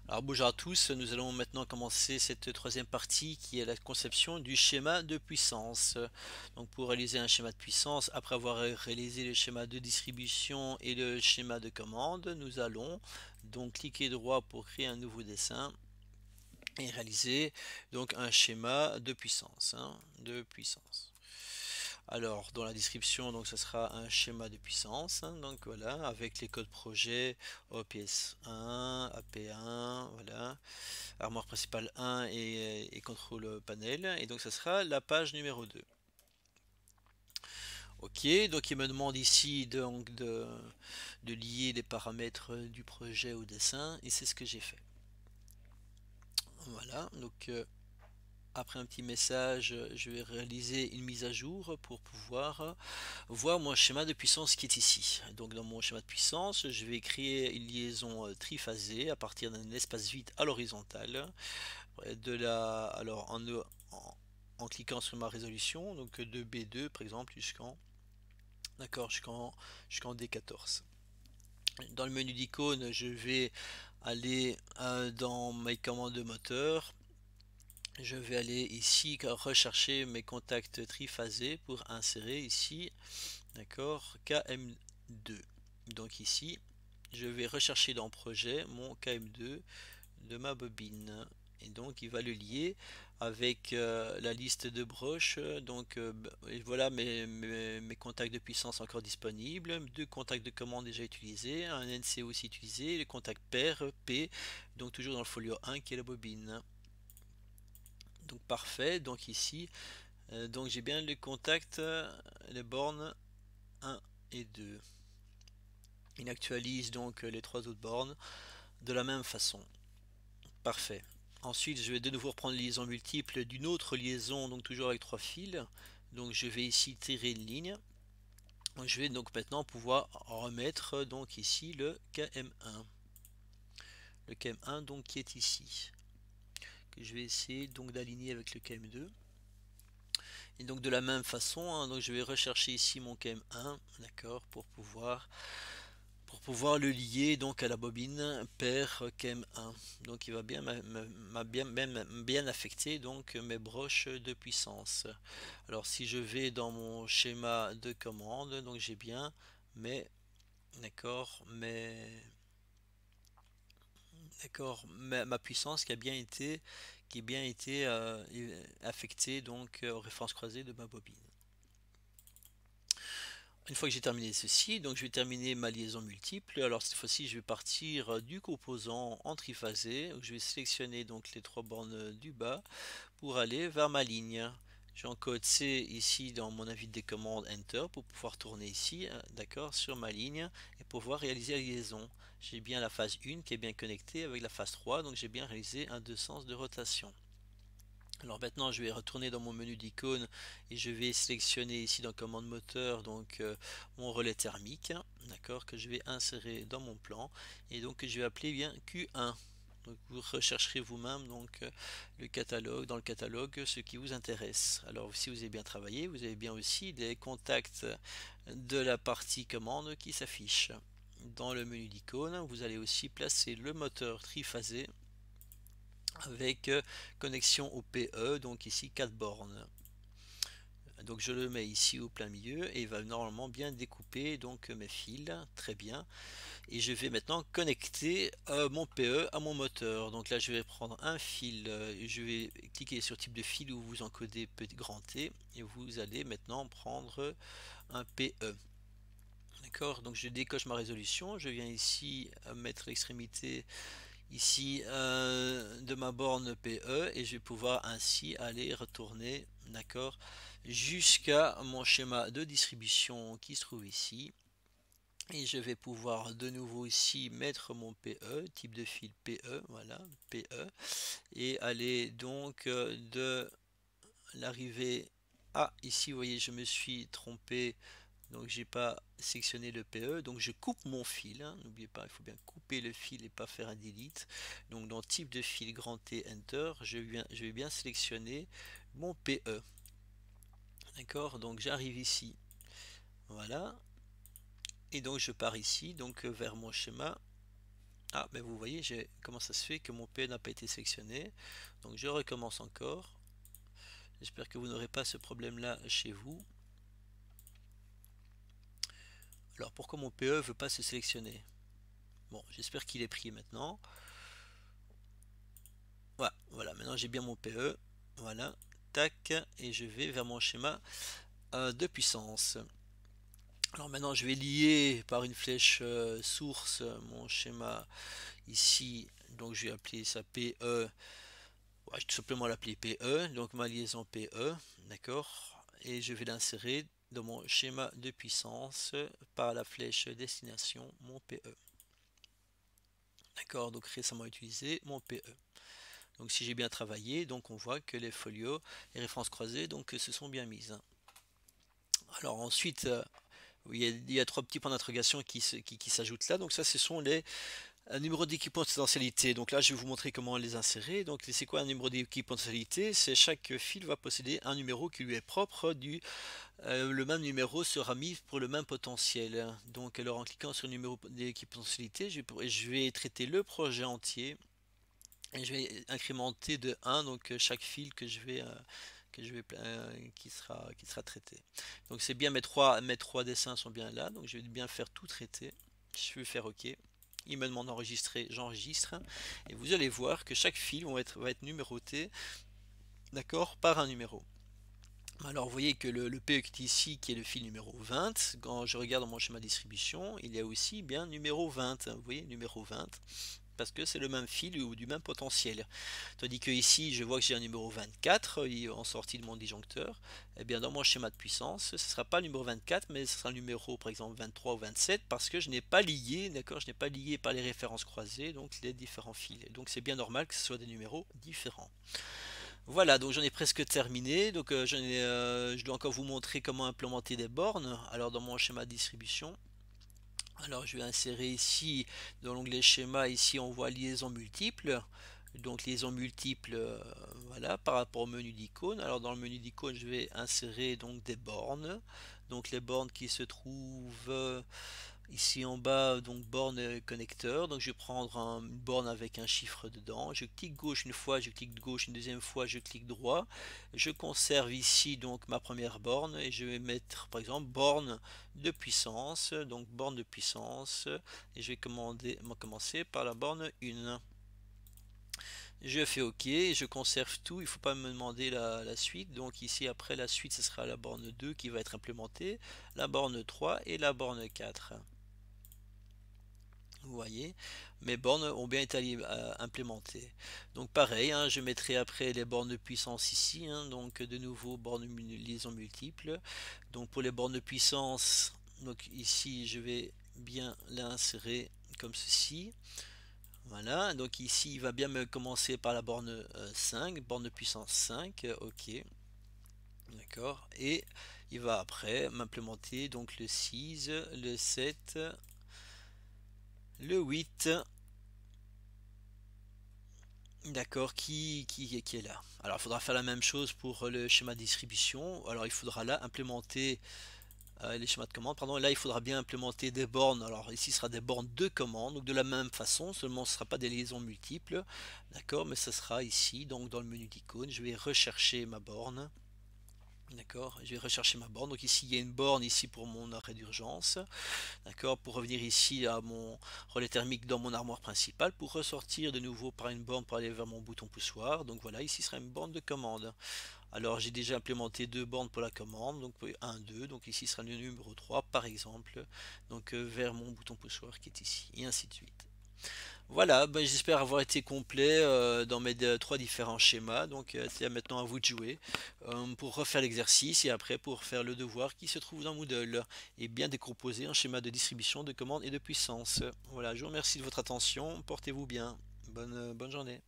Alors bonjour à tous, nous allons maintenant commencer cette troisième partie qui est la conception du schéma de puissance. Donc pour réaliser un schéma de puissance, après avoir réalisé le schéma de distribution et le schéma de commande, nous allons donc cliquer droit pour créer un nouveau dessin et réaliser donc un schéma de puissance, de puissance. Alors, dans la description, donc ça sera un schéma de puissance, donc voilà, avec les codes projet OPS1, AP1, voilà, armoire principale 1 et contrôle panel, et donc ça sera la page numéro 2. Ok, donc il me demande ici donc de lier les paramètres du projet au dessin, et c'est ce que j'ai fait. Voilà, donc après un petit message, je vais réaliser une mise à jour pour pouvoir voir mon schéma de puissance qui est ici. Donc dans mon schéma de puissance, je vais créer une liaison triphasée à partir d'un espace vide à l'horizontale. Alors en cliquant sur ma résolution, donc de B2 par exemple jusqu'en D14. Dans le menu d'icônes, je vais aller dans mes commandes de moteur. Je vais aller ici rechercher mes contacts triphasés pour insérer ici, d'accord, KM2. Donc ici, je vais rechercher dans projet mon KM2 de ma bobine. Et donc il va le lier avec la liste de broches. Donc voilà mes contacts de puissance encore disponibles, deux contacts de commande déjà utilisés, un NC aussi utilisé, le contact pair P, donc toujours dans le folio 1 qui est la bobine. Donc parfait, donc ici, donc j'ai bien le contact, les bornes 1 et 2. Il actualise donc les trois autres bornes de la même façon. Parfait. Ensuite, je vais de nouveau reprendre les liaisons multiples d'une autre liaison, donc toujours avec trois fils. Donc je vais ici tirer une ligne. Je vais donc maintenant pouvoir remettre donc ici le KM1. Le KM1 donc qui est ici. Que je vais essayer donc d'aligner avec le KM2. Et donc de la même façon, donc je vais rechercher ici mon KM1, d'accord, pour pouvoir le lier donc à la bobine pair KM1. Donc il va bien affecter donc mes broches de puissance. Alors si je vais dans mon schéma de commande, donc j'ai bien mes d'accord, ma puissance qui a bien été affectée donc aux références croisées de ma bobine. Une fois que j'ai terminé ceci, donc je vais terminer ma liaison multiple. Alors cette fois-ci, je vais partir du composant en triphasé, où je vais sélectionner donc les trois bornes du bas pour aller vers ma ligne. J'encode C ici dans mon invite des commandes Enter pour pouvoir tourner ici, d'accord, sur ma ligne et pouvoir réaliser la liaison. J'ai bien la phase 1 qui est bien connectée avec la phase 3, donc j'ai bien réalisé un deux sens de rotation. Alors maintenant je vais retourner dans mon menu d'icônes et je vais sélectionner ici dans commande moteur donc mon relais thermique, d'accord, que je vais insérer dans mon plan et donc que je vais appeler bien Q1. Donc vous rechercherez vous-même donc le catalogue, dans le catalogue ce qui vous intéresse. Alors si vous avez bien travaillé, vous avez bien aussi des contacts de la partie commande qui s'affichent. Dans le menu d'icônes, vous allez aussi placer le moteur triphasé avec connexion au PE, donc ici 4 bornes. Donc je le mets ici au plein milieu et il va normalement bien découper donc mes fils, très bien. Et je vais maintenant connecter mon PE à mon moteur. Donc là je vais prendre un fil, je vais cliquer sur type de fil où vous encodez petit grand T et vous allez maintenant prendre un PE. D'accord, donc je décoche ma résolution, je viens ici mettre l'extrémité ici de ma borne PE et je vais pouvoir ainsi aller retourner, d'accord, jusqu'à mon schéma de distribution qui se trouve ici. Et je vais pouvoir de nouveau ici mettre mon PE, type de fil PE, voilà, PE, et aller donc de l'arrivée à ici, vous voyez, je me suis trompé, donc j'ai pas sectionné le PE, donc je coupe mon fil, n'oubliez pas, il faut bien couper le fil et pas faire un delete. Donc dans type de fil grand T Enter, je vais bien sélectionner mon PE, d'accord, donc j'arrive ici, voilà, et donc je pars ici donc vers mon schéma Ah, mais vous voyez, comment ça se fait que mon PE n'a pas été sélectionné. Donc je recommence encore. J'espère que vous n'aurez pas ce problème-là chez vous. Alors pourquoi mon PE ne veut pas se sélectionner? Bon, j'espère qu'il est pris maintenant. Voilà, voilà, maintenant j'ai bien mon PE. Voilà, tac, et je vais vers mon schéma de puissance. Alors maintenant je vais lier par une flèche source mon schéma ici. Donc je vais appeler ça PE. Ouais, je vais tout simplement l'appeler PE, donc ma liaison PE, d'accord, et je vais l'insérer dans mon schéma de puissance par la flèche destination, mon PE. D'accord, donc récemment utilisé, mon PE. Donc si j'ai bien travaillé, donc on voit que les folios, les références croisées, donc se sont bien mises. Alors ensuite, il y a trois petits points d'interrogation qui s'ajoutent là, donc ça ce sont les un numéro d'équipement de potentialité. Donc là, je vais vous montrer comment les insérer. Donc c'est quoi un numéro d'équipement de potentialité? C'est chaque fil va posséder un numéro qui lui est propre. Le même numéro sera mis pour le même potentiel. Donc alors en cliquant sur le numéro d'équipement de potentialité, je vais traiter le projet entier et je vais incrémenter de 1 donc chaque fil qui sera traité. Donc c'est bien mes trois dessins sont bien là. Donc je vais bien faire tout traiter. Je vais faire OK. Il me demande d'enregistrer, j'enregistre. Et vous allez voir que chaque fil va être numéroté, d'accord, par un numéro. Alors vous voyez que le PE qui est ici, qui est le fil numéro 20, quand je regarde dans mon schéma de distribution, il y a aussi bien numéro 20. Vous voyez, numéro 20, parce que c'est le même fil ou du même potentiel. Tandis que ici, je vois que j'ai un numéro 24 en sortie de mon disjoncteur. Et bien dans mon schéma de puissance, ce ne sera pas le numéro 24, mais ce sera le numéro par exemple 23 ou 27, parce que je n'ai pas lié, d'accord, je n'ai pas lié par les références croisées, donc les différents fils. Donc c'est bien normal que ce soit des numéros différents. Voilà, donc j'en ai presque terminé. Donc je dois encore vous montrer comment implémenter des bornes. Alors dans mon schéma de distribution, alors je vais insérer ici dans l'onglet schéma, ici on voit liaison multiple. Donc liaison multiple, voilà, par rapport au menu d'icônes. Alors dans le menu d'icônes, je vais insérer donc des bornes. Donc les bornes qui se trouvent ici en bas, donc borne connecteur. Donc je vais prendre une borne avec un chiffre dedans. Je clique gauche une fois, je clique gauche une deuxième fois, je clique droit. Je conserve ici donc ma première borne et je vais mettre par exemple borne de puissance. Donc borne de puissance et je vais commencer par la borne 1. Je fais OK, je conserve tout, il ne faut pas me demander la suite. Donc ici après la suite ce sera la borne 2 qui va être implémentée, la borne 3 et la borne 4. Vous voyez, mes bornes ont bien été implémentées. Donc pareil, hein, je mettrai après les bornes de puissance ici. Hein, donc de nouveau, liaison multiple. Donc pour les bornes de puissance, donc ici je vais bien l'insérer comme ceci. Voilà, donc ici il va bien me commencer par la borne 5, borne de puissance 5, ok, d'accord, et il va après m'implémenter donc le 6, le 7, le 8, d'accord, qui est là. Alors il faudra faire la même chose pour le schéma de distribution, alors il faudra là implémenter les schémas de commande, pardon, et là il faudra bien implémenter des bornes, alors ici ce sera des bornes de commande, donc de la même façon, seulement ce ne sera pas des liaisons multiples, d'accord, mais ce sera ici, donc dans le menu d'icône, je vais rechercher ma borne, d'accord, je vais rechercher ma borne, donc ici il y a une borne ici pour mon arrêt d'urgence, d'accord, pour revenir ici à mon relais thermique dans mon armoire principale, pour ressortir de nouveau par une borne pour aller vers mon bouton poussoir, donc voilà, ici sera une borne de commande. Alors j'ai déjà implémenté deux bornes pour la commande, donc 1, 2, donc ici sera le numéro 3 par exemple, donc vers mon bouton poussoir qui est ici, et ainsi de suite. Voilà, ben, j'espère avoir été complet dans mes trois différents schémas, donc c'est maintenant à vous de jouer pour refaire l'exercice et après pour faire le devoir qui se trouve dans Moodle et bien décomposer un schéma de distribution, de commande et de puissance. Voilà, je vous remercie de votre attention, portez-vous bien, bonne journée.